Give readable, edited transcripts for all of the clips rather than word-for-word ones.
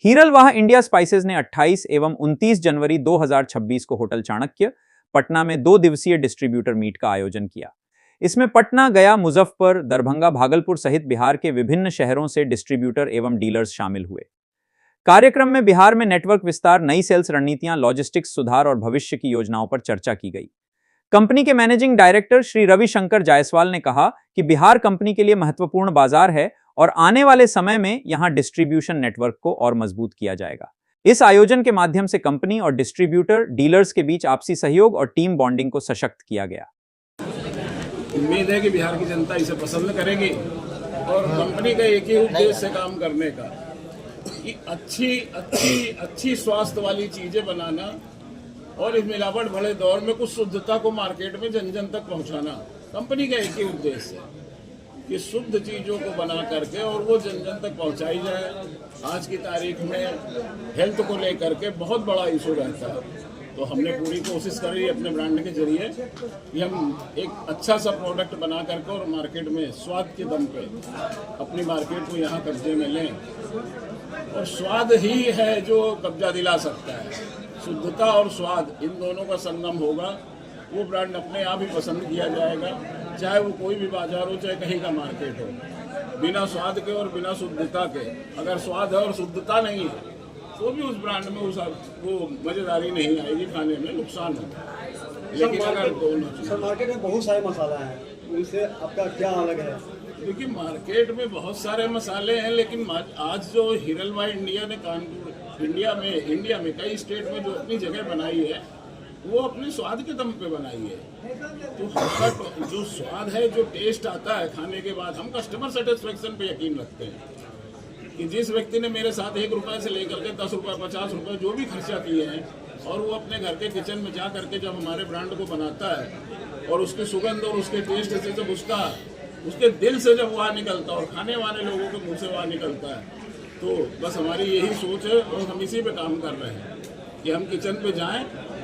हीरलवाह India spices ने 28 एवं 29 जनवरी 2026 को होटल चाणक्य पटना में 2 दिवसीय डिस्ट्रीब्यूटर मीट का आयोजन किया। इसमें पटना, गया, मुजफ्फर, दरभंगा, भागलपुर सहित बिहार के विभिन्न शहरों से डिस्ट्रीब्यूटर एवं डीलर्स शामिल हुए। कार्यक्रम में बिहार में नेटवर्क विस्तार, नई सेल्स रणनीतियां, लॉजिस्टिक्स सुधार और भविष्य की योजनाओं पर चर्चा की गई। कंपनी के मैनेजिंग डायरेक्टर श्री रविशंकर जायसवाल ने कहा कि बिहार कंपनी के लिए महत्वपूर्ण बाजार है और आने वाले समय में यहां डिस्ट्रीब्यूशन नेटवर्क को और मजबूत किया जाएगा। इस आयोजन के माध्यम से कंपनी और डिस्ट्रीब्यूटर डीलर्स के बीच आपसी सहयोग और टीम बॉन्डिंग को सशक्त किया गया। उम्मीद है कि बिहार की जनता इसे पसंद करेगी और कंपनी का एक ही उद्देश्य से काम करने का कि अच्छी स्वास्थ्य वाली चीजें बनाना और इस मिलावट भरे दौर में कुछ शुद्धता को मार्केट में जन जन तक पहुंचाना। कंपनी का एक ही उद्देश्य है कि शुद्ध चीज़ों को बना करके और वो जन जन तक पहुंचाई जाए। आज की तारीख में हेल्थ को लेकर के बहुत बड़ा इशू रहता है, तो हमने पूरी कोशिश करी अपने ब्रांड के जरिए कि हम एक अच्छा सा प्रोडक्ट बना करके और मार्केट में स्वाद के दम पे अपनी मार्केट को यहाँ कब्जे में लें। और स्वाद ही है जो कब्जा दिला सकता है। शुद्धता और स्वाद इन दोनों का संगम होगा, वो ब्रांड अपने आप ही पसंद किया जाएगा, चाहे वो कोई भी बाजार हो, चाहे कहीं का मार्केट हो। बिना स्वाद के और बिना शुद्धता के, अगर स्वाद है और शुद्धता नहीं है तो भी उस ब्रांड में वो मज़ेदारी नहीं आएगी, खाने में नुकसान होगा। लेकिन अगर दोनों मार्केट में बहुत सारे मसाला हैं, उनसे आपका क्या अलग है? क्योंकि मार्केट में बहुत सारे मसाले हैं, लेकिन आज जो हीरलवाह इंडिया ने कानपुर इंडिया में कई स्टेट में जो अपनी जगह बनाई है, वो अपने स्वाद के दम पे बनाई है। तो हमका जो स्वाद है, जो टेस्ट आता है खाने के बाद, हम कस्टमर सेटिस्फेक्शन पे यकीन रखते हैं कि जिस व्यक्ति ने मेरे साथ 1 रुपये से लेकर के 10 रुपये, 50 रुपये जो भी खर्चा किए हैं, और वो अपने घर के किचन में जा करके जब हमारे ब्रांड को बनाता है और उसकी सुगंध और उसके टेस्ट से जब उसके दिल से जब वहाँ निकलता है और खाने वाले लोगों के मुँह से वहाँ निकलता है, तो बस हमारी यही सोच है और हम इसी पे काम कर रहे हैं कि हम किचन पे जाएं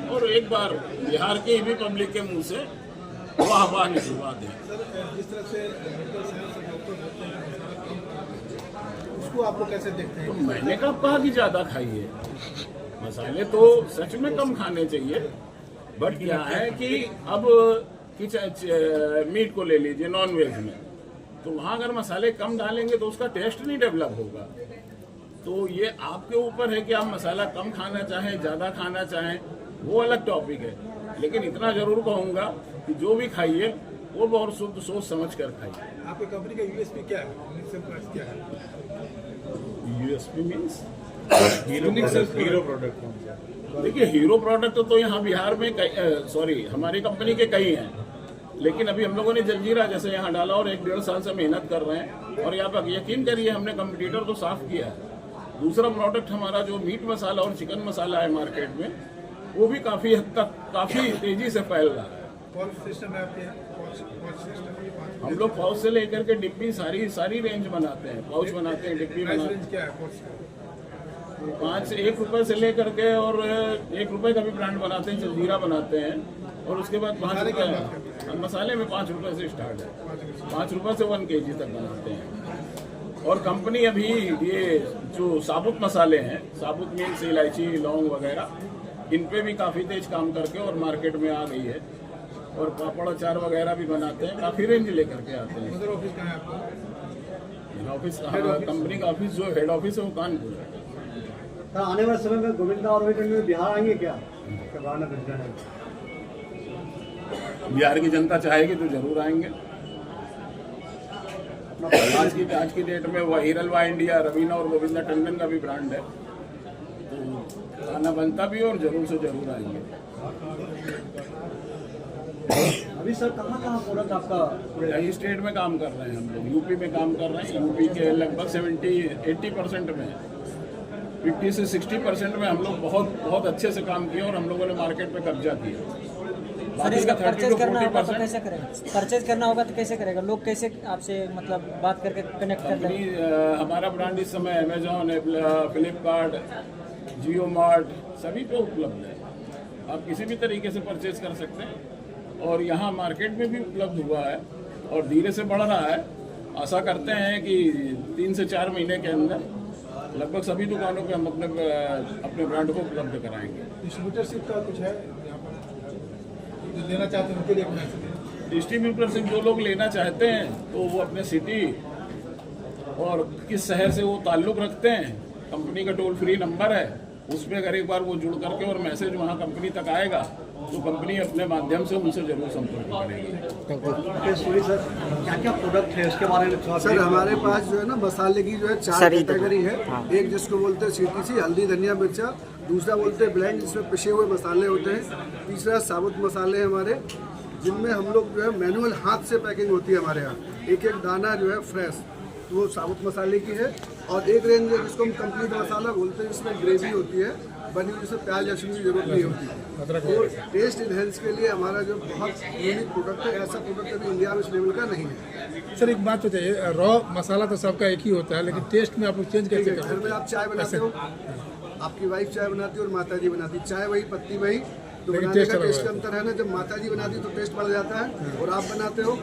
और एक बार बिहार के ही भी पब्लिक के मुंह से वाह निकलवा दें। जिस तरह से उसको आप लोग कैसे देखते हैं? तो मैंने कहा कि ज़्यादा खाइए, मसाले तो सच में कम खाने चाहिए, बट क्या है कि अब मीट को ले लीजिए, नॉन वेज में, तो वहाँ अगर मसाले कम डालेंगे तो उसका टेस्ट नहीं डेवलप होगा। तो ये आपके ऊपर है कि आप मसाला कम खाना चाहें, ज़्यादा खाना चाहें, वो अलग टॉपिक है। लेकिन इतना जरूर कहूँगा कि जो भी खाइए वो बहुत शुद्ध सोच समझ कर खाइए। आपकी कंपनी का यूएसपी क्या है? USP means hero product. देखिए, हीरो प्रोडक्ट तो यहाँ बिहार में हमारी कंपनी के कई हैं, लेकिन अभी हम लोगों ने जलजीरा जैसे यहाँ डाला और 1-1.5 साल से मेहनत कर रहे हैं और आप यकीन करिए हमने कंपटीटर तो साफ किया है। दूसरा प्रोडक्ट हमारा जो मीट मसाला और चिकन मसाला है मार्केट में, वो भी काफ़ी हद तक काफ़ी तेज़ी से फैल रहा है। हम लोग पाउच से लेकर के डिब्बी सारी रेंज बनाते हैं, पाउच बनाते हैं, डिब्बी बनाते हैं। 1 रुपये से लेकर के और 1 रुपये का भी ब्रांड बनाते हैं, जलजीरा बनाते हैं, और उसके बाद 5 रुपये मसाले में 5 रुपये से स्टार्ट है, 5 रुपये से 1 kg तक बनाते हैं। और कंपनी अभी ये जो साबुत मसाले हैं, साबुत मीन्स इलायची, लौंग वगैरह, इन पे भी काफ़ी तेज काम करके और मार्केट में आ गई है। और पापड़ अचार वगैरह भी बनाते हैं, काफ़ी रेंज लेकर के आते हैं। ऑफिस कहाँ है आपका? ऑफिस कंपनी का ऑफिस जो हेड ऑफिस है वो कानपुर है। तो आने वाले समय में गोविंदा और में बिहार आएंगे क्या? बिहार की जनता चाहेगी तो जरूर आएंगे। आज की डेट में हीरलवाह इंडिया, रवीना और गोविंदा टंडन का भी ब्रांड है, तो खाना बनता भी और जरूर से जरूर आएंगे। अभी सर कहाँ प्रोडक्ट आपका? कई स्टेट में काम कर रहे हैं हम लोग, यूपी में काम कर रहे हैं। यूपी के लगभग 70-80% में, 50 से 60% में हम लोग बहुत अच्छे से काम किए और हम लोगों ने मार्केट पे कब्जा किया। सर, इसका परचेज करना होगा तो कैसे करेगा? परचेज करना होगा तो कैसे करेगा? लोग कैसे आपसे मतलब बात करके कनेक्ट कर लेंगे? हमारा ब्रांड इस समय अमेजॉन, फ्लिपकार्ट, जियो मार्ट सभी पे उपलब्ध है। आप किसी भी तरीके से परचेज कर सकते हैं और यहाँ मार्केट में भी उपलब्ध हुआ है और धीरे से बढ़ रहा है। आशा करते हैं कि 3 से 4 महीने के अंदर लगभग सभी दुकानों पे हम अपने ब्रांड को उपलब्ध कराएंगे। डिस्ट्रीब्यूटरशिप का कुछ है यहाँ पर जो लेना चाहते हैं उनके लिए अपना डिस्ट्रीब्यूटरशिप जो लोग लेना चाहते हैं तो वो अपने सिटी और किस शहर से वो ताल्लुक़ रखते हैं, कंपनी का टोल फ्री नंबर है, उसमें अगर एक बार वो जुड़ करके और मैसेज वहाँ कंपनी तक आएगा तो कंपनी अपने माध्यम से उनसे जरूर संपर्क करेगी। सर क्या क्या प्रोडक्ट है उसके बारे में थोड़ा सर हमारे पास जो है ना मसाले की जो है 4 कैटेगरी है। एक जिसको बोलते हैं CTC हल्दी धनिया मिर्चा, दूसरा बोलते हैं ब्लेंड जिसमें पिसे हुए मसाले होते हैं, तीसरा साबुत मसाले हैं हमारे जिनमें हम लोग जो है मैनुअल हाथ से पैकिंग होती है हमारे यहाँ, एक एक दाना जो है फ्रेश, वो साबुत मसाले की है। और एक रेंज है जिसको हम कंप्लीट मसाला बोलते हैं, जिसमें ग्रेवी होती है बनी हुई, जिसमें प्याज लहसुन की जरूरत नहीं होती। तो टेस्ट इनहेंस के लिए हमारा जो बहुत यूनिक प्रोडक्ट है, ऐसा प्रोडक्ट अभी इंडिया में इस लेवल का नहीं है। सर एक बात बताइए, रॉ मसाला तो सबका एक ही होता है लेकिन टेस्ट में आप लोग चेंज कैसे करते घर में आप चाय बनाते हो, आपकी वाइफ चाय बनाती है और माता जी बनाती है, चाय वही पत्ती वही, तो लेकिन बनाने टेस्ट का अलग टेस्ट का है। अंतर है ना। जब माता जी बनाती है तो टेस्ट बढ़ जाता है और आप बनाते हो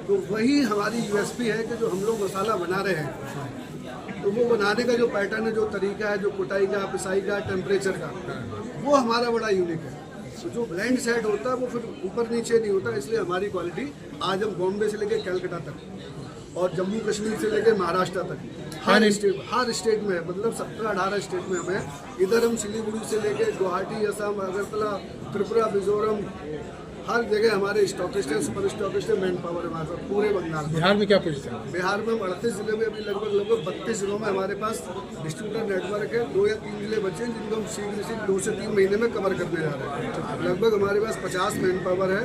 तो वही हमारी USP है कि जो हम लोग मसाला बना रहे हैं तो वो बनाने का जो पैटर्न है, जो तरीका है, जो कुटाई का, पिसाई का, टेम्परेचर का, वो हमारा बड़ा यूनिक है। तो जो ब्लेंड सेट होता है वो फिर ऊपर नीचे नहीं होता, इसलिए हमारी क्वालिटी आज हम बॉम्बे से लेके कलकत्ता तक और जम्मू कश्मीर से लेके महाराष्ट्र तक हर स्टेट में है, मतलब 17-18 स्टेट में हमें। इधर हम सिलीगुड़ी से लेके गुवाहाटी, असम, अगरतला, त्रिपुरा, मिजोरम, हर जगह हमारे स्टॉकिस्ट हैं, सुपर स्टॉकिस्ट है, मैन पावर है हमारे पास पूरे बंगाल में। बिहार में क्या पोजीशन है? बिहार में हम 38 जिले में अभी लगभग 32 जिलों में हमारे पास डिस्ट्रीब्यूटर नेटवर्क है। 2 या 3 जिले बचे हैं जिनको हम शीघ्र 2 से 3 महीने में कवर करने जा रहे हैं। लगभग हमारे पास 50 मैन पावर है,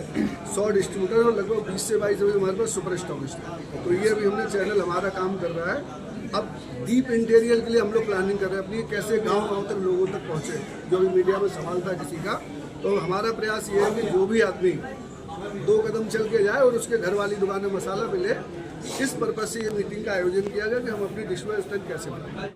100 डिस्ट्रीब्यूटर और लगभग 20 से 22 अभी हमारे पास सुपर स्टॉकिस्ट है। तो ये अभी हमने चैनल हमारा काम कर रहा है। अब डीप इंटीरियर के लिए हम लोग प्लानिंग कर रहे हैं अपनी, कैसे गाँव तक लोगों तक पहुँचे, जो भी मीडिया में सवाल था किसी का। तो हमारा प्रयास ये है कि जो भी आदमी 2 कदम चल के जाए और उसके घर वाली दुकान में मसाला मिले, इस पर्पज से ये मीटिंग का आयोजन किया गया कि हम अपनी डिश में स्ट्रेंथ कैसे बनाएं।